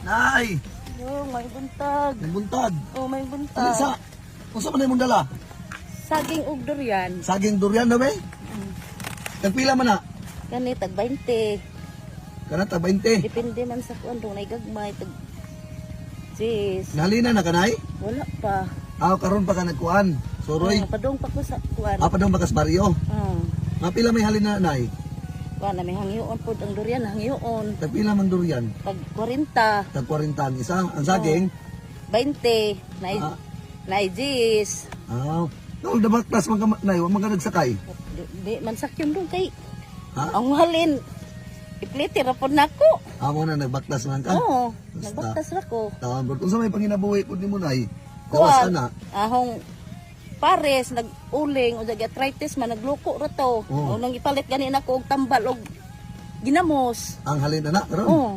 Nay, May buntag. nagbuntag. May Ano buntag. sa? Kung saan man yung dala? Saging ug durian. Saging durian na ba? Nagpila man na? Kani tag 20. Kanata 20. Depende man sa kuan dong naigagmay tag sis. Nalina na kanay? Wala pa. Karon pa ka nagkuan. Soroy. Padong pa ko sa kuan. Pa daw bakas baryo. Mapila may halin na nay? Kuan na may hangyoon pod ang durian, hangyoon. Nagpila man durian? Tag 40, Tag 40 ang isa. Ang saging? 20, na jis. Nung dabaktas man ka nay, wa man ka nagsakay. Di man sakyon dong kay. Ha? Ang halin. Ipliti ra pod nako. Amo na nagbaktas man ka? Oo, Basta. nagbaktas ra ko. Tawon bro. Kung sa may panginabuhi po ni mo nay, gawas ka Kuan, na. ahong pares nag-uling o arthritis man nagloko ra to. Oo. O nang ipalit gani nako og tambal og ginamos. Ang halin na karon. Oo.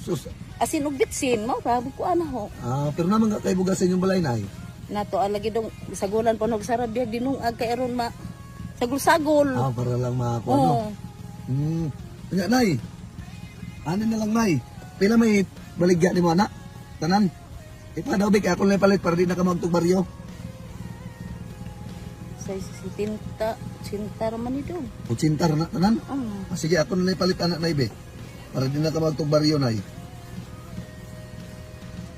Sus. Asin og bitsin mo ra ko ana ho. Pero naman ka kay bugasan yung balay nay. Nato alagi dong sagulan pa og sarabya dinungag kay aron ma sagol-sagol. Para lang makakuha no. Oo. Kanya nay. Ano na lang nay. Pila may baligya ni mo anak? Tanan. Ipadaw big ako lang palit para di na ka magtug baryo. Sa sinta man ni dong. Utsintar na tanan. Sige ako na lang palit anak nay be. Para di na ka magtug baryo nay.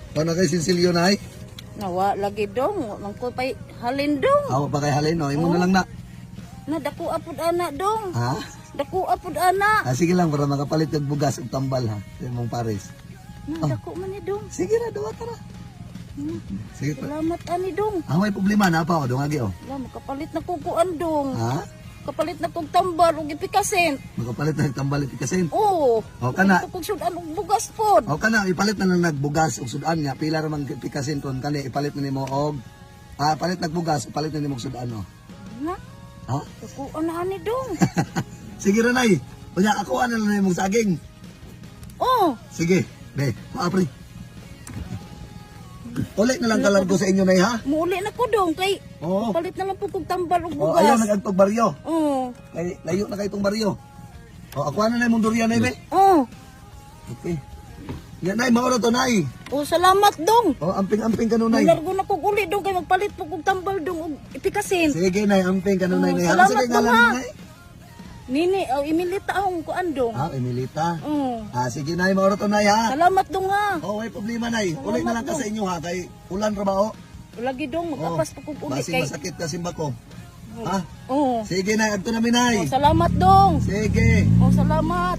Paano kay Sinsilyo nay? Nawa lagi dong, nang ko pay halin dong. Awa pa kay halin no. Imo na lang na. Na dako apod ana dong. Ha? Dako apod ana. Sige lang para makapalit yung bugas ug tambal ha. Sa imong pares. Na dako man ni dong. Sige na duwa tara. Sige pa. Salamat ani dong. May problema na pa o dungagi o. Wala makapalit na kog kuan dong. Ha? Kapalit na kog tambal ug ipikasin. Makapalit na tambal ipikasin. Oo. O kana. Kog sudan og bugas pod. O kana ipalit na lang nagbugas og sudan nga pila ra man pikasin kon kani ipalit na nimo og palit nagbugas ipalit na nimo og sudan no. Na. Ha? Dako ana ani dong. Sige ra nay. Unya ako ana lang imong saging. Oh. Sige. Be, maapri. Ulit na lang kalargo sa inyo nay ha. Muuli na ko dong kay Oo. palit na lang po kog tambal ug O ayaw bugas. nagagtog baryo. Oo. Kay layo na kay itong baryo. O ako na imong durian nay be. Oh. Okay. Yan nay mao ra to nay. Oh, salamat dong. O amping-amping kanunay. Largo na kog uli dong kay magpalit po kog tambal dong ug ipikasin. Sige nay amping kanunay nay. Salamat Sige ngalan ha. ni nay. Nini, imilita akong kuan dong. Emilita. Oo. Sige nay mao ra to nay ha. Salamat dong ha. May problema nay. Ulit na lang ka sa inyo ha kay ulan ra ba o? Lagi dong, magkapas pa kong uli Basi kay. masakit ka simba ko. Ha? Oo. Sige nay, adto na mi nay. Salamat dong. Sige. Salamat.